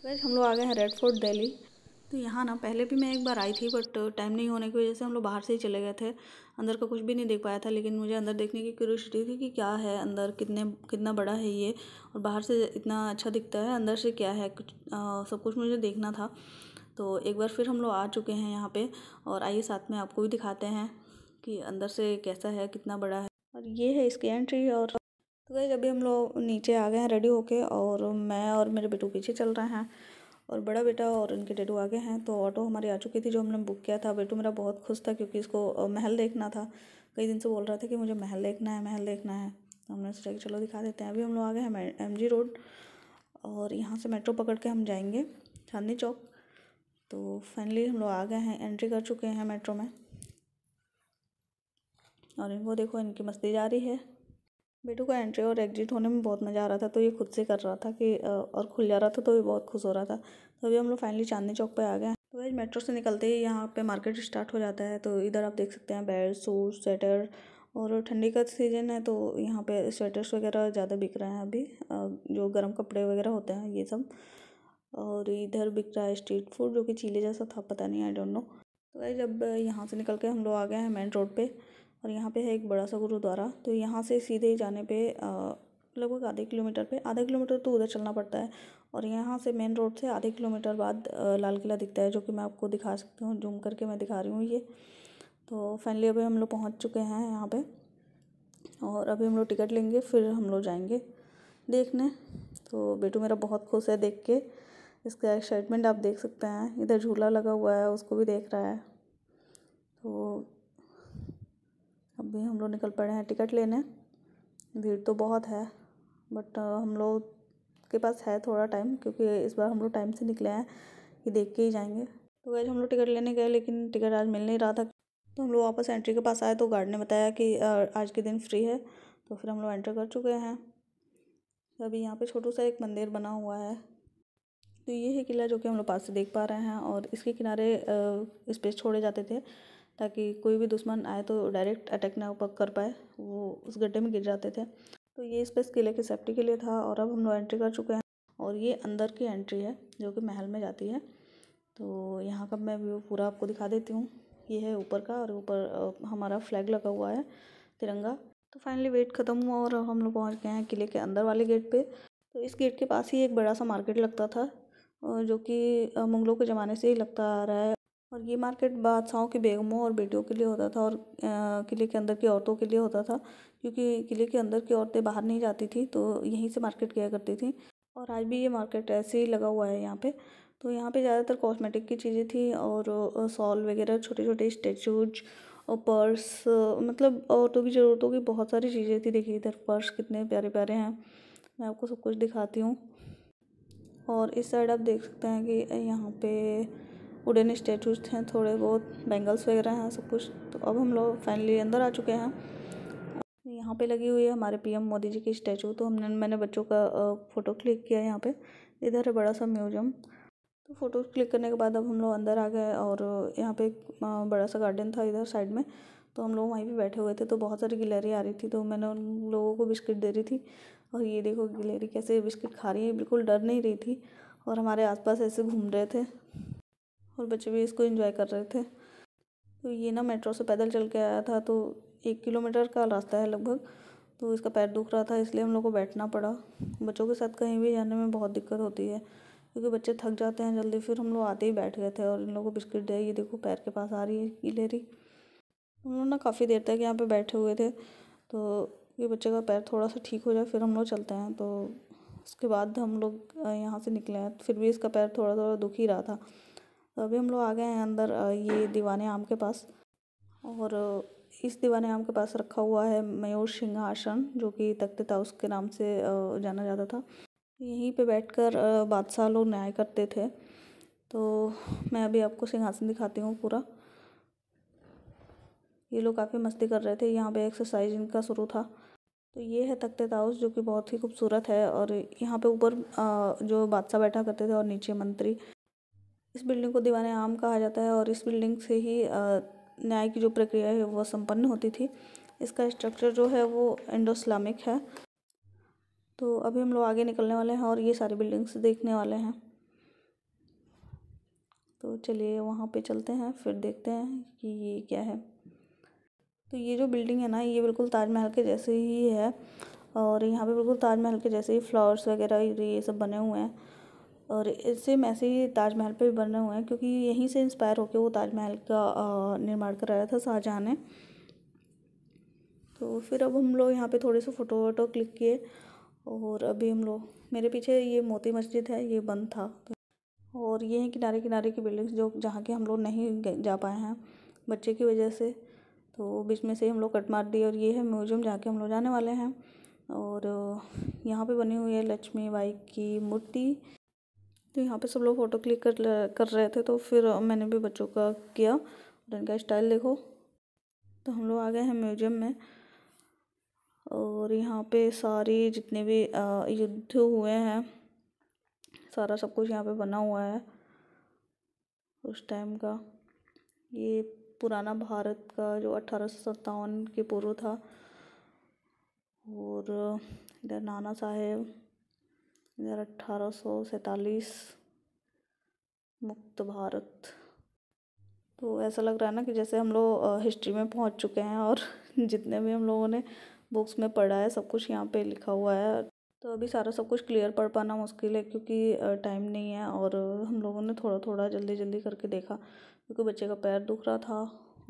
Guys हम लोग आ गए हैं रेड फोर्ट दिल्ली। तो यहाँ ना पहले भी मैं एक बार आई थी, बट टाइम नहीं होने की वजह से हम लोग बाहर से ही चले गए थे। अंदर का कुछ भी नहीं देख पाया था, लेकिन मुझे अंदर देखने की क्यूरियोसिटी थी कि क्या है अंदर, कितना बड़ा है ये, और बाहर से इतना अच्छा दिखता है, अंदर से क्या है कुछ सब कुछ मुझे देखना था। तो एक बार फिर हम लोग आ चुके हैं यहाँ पे, और आइए साथ में आपको भी दिखाते हैं कि अंदर से कैसा है, कितना बड़ा है। और ये है इसकी एंट्री। और तो गाइस अभी हम लोग नीचे आ गए हैं रेडी होके, और मैं और मेरे बेटू पीछे चल रहे हैं, और बड़ा बेटा और इनके डेडू आगे हैं। तो ऑटो हमारी आ चुकी थी जो हमने बुक किया था। बेटू मेरा बहुत खुश था क्योंकि इसको महल देखना था। कई दिन से बोल रहा था कि मुझे महल देखना है, महल देखना है। तो हमने सोचा कि चलो दिखा देते हैं। अभी हम लोग आ गए हैं MG रोड, और यहाँ से मेट्रो पकड़ के हम जाएंगे चांदनी चौक। तो फाइनली हम लोग आ गए हैं, एंट्री कर चुके हैं मेट्रो में। और इनको देखो, इनकी मस्ती जारी है। बेटू का एंट्री और एग्जिट होने में बहुत मज़ा आ रहा था, तो ये खुद से कर रहा था कि और खुल जा रहा था, तो ये बहुत खुश हो रहा था। तो अभी हम लोग फाइनली चांदनी चौक पे आ गए हैं। तो गाइस मेट्रो से निकलते ही यहाँ पे मार्केट स्टार्ट हो जाता है। तो इधर आप देख सकते हैं बेल्ट, सूट, स्वेटर, और ठंडी का सीज़न है तो यहाँ पे स्वेटर्स वगैरह ज़्यादा बिक रहे हैं अभी, जो गर्म कपड़े वगैरह होते हैं ये सब। और इधर बिक रहा है स्ट्रीट फूड, जो कि चीले जैसा था, पता नहीं, आई डोंट नो। तो गाइस जब यहाँ से निकल के हम लोग आ गए हैं मेन रोड पे, और यहाँ पे है एक बड़ा सा गुरुद्वारा। तो यहाँ से सीधे ही जाने पे लगभग आधा किलोमीटर तो उधर चलना पड़ता है। और यहाँ से मेन रोड से आधे किलोमीटर बाद लाल किला दिखता है, जो कि मैं आपको दिखा सकती हूँ, जूम करके मैं दिखा रही हूँ ये। तो फाइनली अभी हम लोग पहुँच चुके हैं यहाँ पे, और अभी हम लोग टिकट लेंगे, फिर हम लोग जाएंगे देखने। तो बेटू मेरा बहुत खुश है देख के, इसका एक्साइटमेंट आप देख सकते हैं। इधर झूला लगा हुआ है, उसको भी देख रहा है। तो अभी हम लोग निकल पड़े हैं टिकट लेने। भीड़ तो बहुत है, बट हम लोग के पास है थोड़ा टाइम, क्योंकि इस बार हम लोग टाइम से निकले हैं कि देख के ही जाएंगे। तो गाइस हम लोग टिकट लेने गए, लेकिन टिकट आज मिल नहीं रहा था। तो हम लोग वापस एंट्री के पास आए, तो गार्ड ने बताया कि आज के दिन फ्री है। तो फिर हम लोग एंटर कर चुके हैं। अभी यहाँ पे छोटू सा एक मंदिर बना हुआ है। तो ये है किला, जो कि हम लोग पास से देख पा रहे हैं, और इसके किनारे स्पेस छोड़े जाते थे ताकि कोई भी दुश्मन आए तो डायरेक्ट अटैक ना कर पाए, वो उस गड्ढे में गिर जाते थे। तो ये स्पेस किले की सेफ्टी के लिए था। और अब हम लोग एंट्री कर चुके हैं, और ये अंदर की एंट्री है जो कि महल में जाती है। तो यहाँ का मैं व्यू पूरा आपको दिखा देती हूँ। ये है ऊपर का, और ऊपर हमारा फ्लैग लगा हुआ है, तिरंगा। तो फाइनली वेट ख़त्म हुआ और हम लोग पहुँच गए हैं किले के अंदर वाले गेट पे। तो इस गेट के पास ही एक बड़ा सा मार्केट लगता था, जो कि मुगलों के ज़माने से ही लगता आ रहा है। और ये मार्केट बादशाहों की बेगमों और बेटियों के लिए होता था, और किले के अंदर की औरतों के लिए होता था, क्योंकि किले के अंदर की औरतें बाहर नहीं जाती थी, तो यहीं से मार्केट किया करती थी। और आज भी ये मार्केट ऐसे ही लगा हुआ है यहाँ पे। तो यहाँ पे ज़्यादातर कॉस्मेटिक की चीज़ें थी, और सॉल वगैरह, छोटे छोटे स्टैचूज, और पर्स, मतलब औरतों की ज़रूरतों की बहुत सारी चीज़ें थी। देखिए इधर पर्स कितने प्यारे प्यारे हैं, मैं आपको सब कुछ दिखाती हूँ। और इस साइड आप देख सकते हैं कि यहाँ पे वुडन स्टैचूज हैं, थोड़े बहुत बैंगल्स वगैरह हैं, सब कुछ। तो अब हम लोग फाइनली अंदर आ चुके हैं। यहाँ पे लगी हुई है हमारे PM मोदी जी की स्टैचू। तो मैंने बच्चों का फ़ोटो क्लिक किया यहाँ पे। इधर है बड़ा सा म्यूजियम। तो फ़ोटो क्लिक करने के बाद अब हम लोग अंदर आ गए, और यहाँ पे एक बड़ा सा गार्डन था इधर साइड में। तो हम लोग वहीं पे बैठे हुए थे। तो बहुत सारी गिलहरी आ रही थी, तो मैंने उन लोगों को बिस्किट दे रही थी। और ये देखो गिलहरी कैसे बिस्किट खा रही है, बिल्कुल डर नहीं रही थी, और हमारे आसपास ऐसे घूम रहे थे, और बच्चे भी इसको एंजॉय कर रहे थे। तो ये ना मेट्रो से पैदल चल के आया था, तो 1 किलोमीटर का रास्ता है लगभग। तो इसका पैर दुख रहा था, इसलिए हम लोग को बैठना पड़ा। बच्चों के साथ कहीं भी जाने में बहुत दिक्कत होती है, क्योंकि बच्चे थक जाते हैं जल्दी। फिर हम लोग आते ही बैठ गए थे, और इन लोगों को बिस्किट दिया। ये देखो पैर के पास आ रही है गिलहरी। हम लोग ना काफ़ी देर तक यहाँ पे बैठे हुए थे, तो ये बच्चे का पैर थोड़ा सा ठीक हो जाए फिर हम लोग चलते हैं। तो उसके बाद हम लोग यहाँ से निकले हैं, फिर भी इसका पैर थोड़ा थोड़ा दुख ही रहा था। तो अभी हम लोग आ गए हैं अंदर ये दीवाने आम के पास। और इस दीवाने आम के पास रखा हुआ है मयूर सिंहासन, जो कि तख्त ताउस के नाम से जाना जाता था। यहीं पे बैठकर बादशाह लोग न्याय करते थे। तो मैं अभी आपको सिंहासन दिखाती हूँ पूरा। ये लोग काफ़ी मस्ती कर रहे थे, यहाँ पे एक्सरसाइज इनका शुरू था। तो ये है तख्त ताउस, जो कि बहुत ही खूबसूरत है। और यहाँ पे ऊपर जो बादशाह बैठा करते थे, और नीचे मंत्री। इस बिल्डिंग को दीवाने आम कहा जाता है, और इस बिल्डिंग से ही न्याय की जो प्रक्रिया है वो संपन्न होती थी। इसका स्ट्रक्चर जो है वो इंडो इस्लामिक है। तो अभी हम लोग आगे निकलने वाले हैं, और ये सारी बिल्डिंग्स देखने वाले हैं। तो चलिए वहाँ पे चलते हैं, फिर देखते हैं कि ये क्या है। तो ये जो बिल्डिंग है ना, ये बिल्कुल ताजमहल के जैसे ही है, और यहाँ पे बिल्कुल ताजमहल के जैसे ही फ्लावर्स वगैरह ये सब बने हुए हैं, और सेम ऐसे ही ताजमहल पे भी बने हुए हैं, क्योंकि यहीं से इंस्पायर होकर वो ताजमहल का निर्माण कराया था शाहजहाँ ने। तो फिर अब हम लोग यहाँ पे थोड़े से फ़ोटो वोटो क्लिक किए, और अभी हम लोग, मेरे पीछे ये मोती मस्जिद है, ये बंद था। और ये हैं किनारे किनारे की बिल्डिंग्स जो जहाँ के हम लोग नहीं जा पाए हैं बच्चे की वजह से, तो बीच में से हम लोग कट मार दिए। और ये है म्यूजियम जहाँ के हम लोग जाने वाले हैं। और यहाँ पे बनी हुई है लक्ष्मी बाई की मूर्ति। तो यहाँ पे सब लोग फ़ोटो क्लिक कर रहे थे, तो फिर मैंने भी बच्चों का किया, और इनका स्टाइल देखो। तो हम लोग आ गए हैं म्यूजियम में, और यहाँ पे सारी जितने भी युद्ध हुए हैं, सारा सब कुछ यहाँ पे बना हुआ है उस टाइम का। ये पुराना भारत का जो 1857 के पूर्व था। और इधर नाना साहेब, इधर 1847 मुक्त भारत। तो ऐसा लग रहा है ना कि जैसे हम लोग हिस्ट्री में पहुंच चुके हैं, और जितने भी हम लोगों ने बुक्स में पढ़ा है सब कुछ यहाँ पे लिखा हुआ है। तो अभी सारा सब कुछ क्लियर पढ़ पाना मुश्किल है, क्योंकि टाइम नहीं है, और हम लोगों ने थोड़ा थोड़ा जल्दी जल्दी करके देखा, क्योंकि बच्चे का पैर दुख रहा था।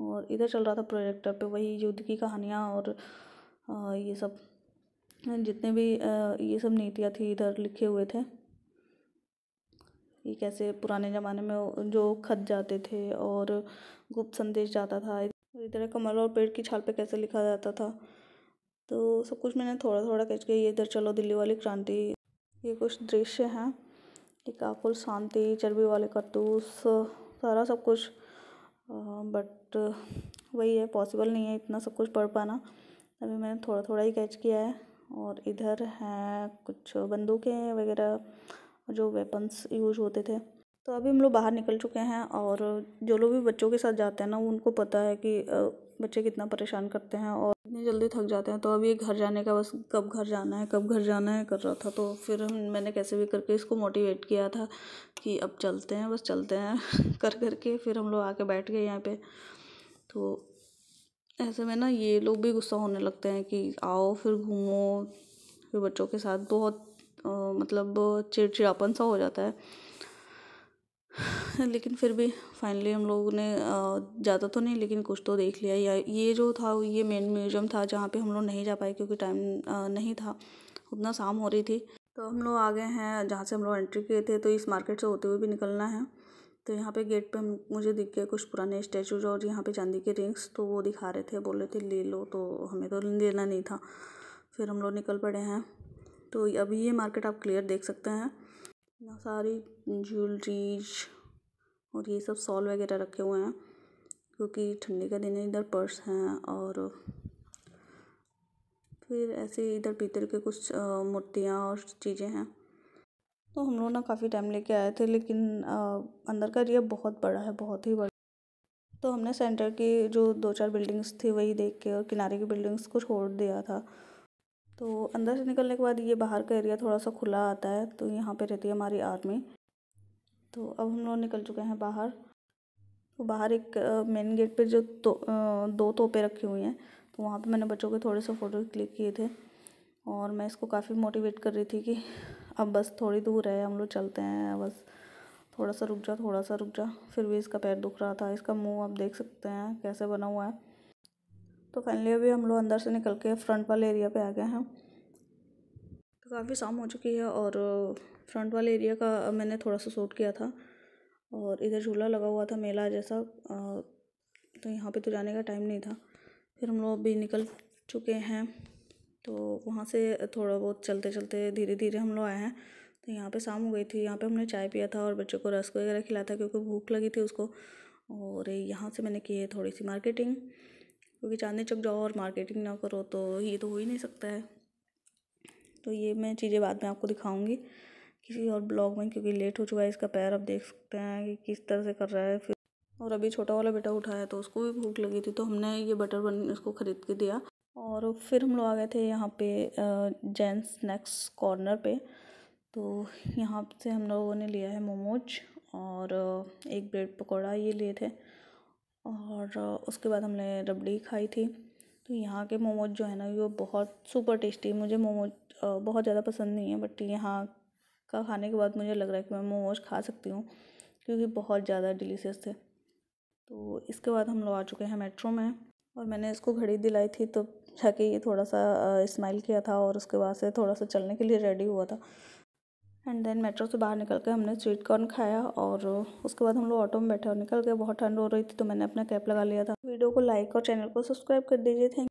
और इधर चल रहा था प्रोजेक्टर पे वही युद्ध की कहानियाँ, और ये सब जितने भी ये सब नीतियाँ थी इधर लिखे हुए थे, ये कैसे पुराने ज़माने में जो खत जाते थे और गुप्त संदेश जाता था, इधर कमल और पेड़ की छाल पे कैसे लिखा जाता था। तो सब कुछ मैंने थोड़ा थोड़ा कैच किया। ये इधर चलो दिल्ली वाली क्रांति, ये कुछ दृश्य हैं, एक आकुल शांति, चर्बी वाले कारतूस, सारा सब कुछ। बट वही है, पॉसिबल नहीं है इतना सब कुछ पढ़ पाना, अभी मैंने थोड़ा थोड़ा ही कैच किया है। और इधर हैं कुछ बंदूकें वगैरह, जो वेपन्स यूज होते थे। तो अभी हम लोग बाहर निकल चुके हैं, और जो लोग भी बच्चों के साथ जाते हैं ना, उनको पता है कि बच्चे कितना परेशान करते हैं और इतनी जल्दी थक जाते हैं। तो अभी घर जाने का बस, कब घर जाना है कब घर जाना है कर रहा था। तो फिर मैंने कैसे भी करके इसको मोटिवेट किया था कि अब चलते हैं, बस चलते हैं कर करके फिर हम लोग आके बैठ गए यहाँ पे। तो ऐसे में ना ये लोग भी गुस्सा होने लगते हैं कि आओ फिर घूमो, फिर बच्चों के साथ बहुत मतलब चिड़चिड़ापन सा हो जाता है। लेकिन फिर भी फाइनली हम लोगों ने ज़्यादा तो नहीं लेकिन कुछ तो देख लिया। ये जो था ये मेन म्यूजियम था जहाँ पे हम लोग नहीं जा पाए, क्योंकि टाइम नहीं था उतना, शाम हो रही थी। तो हम लोग आ गए हैं जहाँ से हम लोग एंट्री किए थे। तो इस मार्केट से होते हुए भी निकलना है। तो यहाँ पे गेट पे मुझे दिख गए कुछ पुराने स्टैचूज, और यहाँ पे चांदी के रिंग्स, तो वो दिखा रहे थे, बोल रहे थे ले लो, तो हमें तो लेना नहीं था। फिर हम लोग निकल पड़े हैं। तो अभी ये मार्केट आप क्लियर देख सकते हैं ना, सारी ज्वेलरीज और ये सब सॉल वगैरह रखे हुए हैं, क्योंकि ठंडी का दिन है। इधर पर्स हैं, और फिर ऐसे इधर पीतल के कुछ मूर्तियाँ और चीज़ें हैं। तो हम लोग ना काफ़ी टाइम लेके आए थे, लेकिन अंदर का एरिया बहुत बड़ा है, बहुत ही बड़ा। तो हमने सेंटर की जो 2-4 बिल्डिंग्स थी वही देख के, और किनारे की बिल्डिंग्स को छोड़ दिया था। तो अंदर से निकलने के बाद ये बाहर का एरिया थोड़ा सा खुला आता है। तो यहाँ पे रहती है हमारी आर्मी। तो अब हम लोग निकल चुके हैं बाहर। तो बाहर एक मेन गेट पे जो 2 तोपें रखी हुई हैं, तो वहाँ पे मैंने बच्चों के थोड़े से फ़ोटो क्लिक किए थे, और मैं इसको काफ़ी मोटिवेट कर रही थी कि अब बस थोड़ी दूर है, हम लोग चलते हैं, बस थोड़ा सा रुक जा, थोड़ा सा रुक जा। फिर भी इसका पैर दुख रहा था। इसका मुंह आप देख सकते हैं कैसे बना हुआ है। तो फाइनली अभी हम लोग अंदर से निकल के फ्रंट वाले एरिया पे आ गए हैं। तो काफ़ी शाम हो चुकी है, और फ्रंट वाले एरिया का मैंने थोड़ा सा शूट किया था। और इधर झूला लगा हुआ था मेला जैसा, तो यहाँ पे तो जाने का टाइम नहीं था। फिर हम लोग अभी निकल चुके हैं। तो वहाँ से थोड़ा बहुत चलते चलते धीरे धीरे हम लोग आए हैं। तो यहाँ पे शाम हो गई थी। यहाँ पे हमने चाय पिया था, और बच्चों को रस्क वगैरह खिलाया था, क्योंकि भूख लगी थी उसको। और यहाँ से मैंने की है थोड़ी सी मार्केटिंग, क्योंकि चांदनी चौक जाओ और मार्केटिंग ना करो तो ये तो हो ही नहीं सकता है। तो ये मैं चीज़ें बाद में आपको दिखाऊंगी किसी और ब्लॉग में, क्योंकि लेट हो चुका है। इसका पैर आप देख सकते हैं कि किस तरह से कर रहा है। फिर और अभी छोटा वाला बेटा उठा है, तो उसको भी भूख लगी थी, तो हमने ये बटर बन उसको ख़रीद के दिया। और फिर हम लोग आ गए थे यहाँ पे जेंट्स स्नैक्स कॉर्नर पे। तो यहाँ से हम लोगों ने लिया है मोमोज और एक ब्रेड पकौड़ा ये लिए थे, और उसके बाद हमने रबड़ी खाई थी। तो यहाँ के मोमोज जो है ना वो बहुत सुपर टेस्टी। मुझे मोमोज बहुत ज़्यादा पसंद नहीं है, बट यहाँ का खाने के बाद मुझे लग रहा है कि मैं मोमोज खा सकती हूँ, क्योंकि बहुत ज़्यादा डिलीशियस थे। तो इसके बाद हम लोग आ चुके हैं मेट्रो में, और मैंने इसको घड़ी दिलाई थी तो जाके ये थोड़ा सा स्माइल किया था, और उसके बाद से थोड़ा सा चलने के लिए रेडी हुआ था। एंड देन मेट्रो से बाहर निकल के हमने स्वीट कॉर्न खाया, और उसके बाद हम लोग ऑटो में बैठे और निकल गए। बहुत ठंड हो रही थी तो मैंने अपना कैप लगा लिया था। वीडियो को लाइक और चैनल को सब्सक्राइब कर दीजिए। थैंक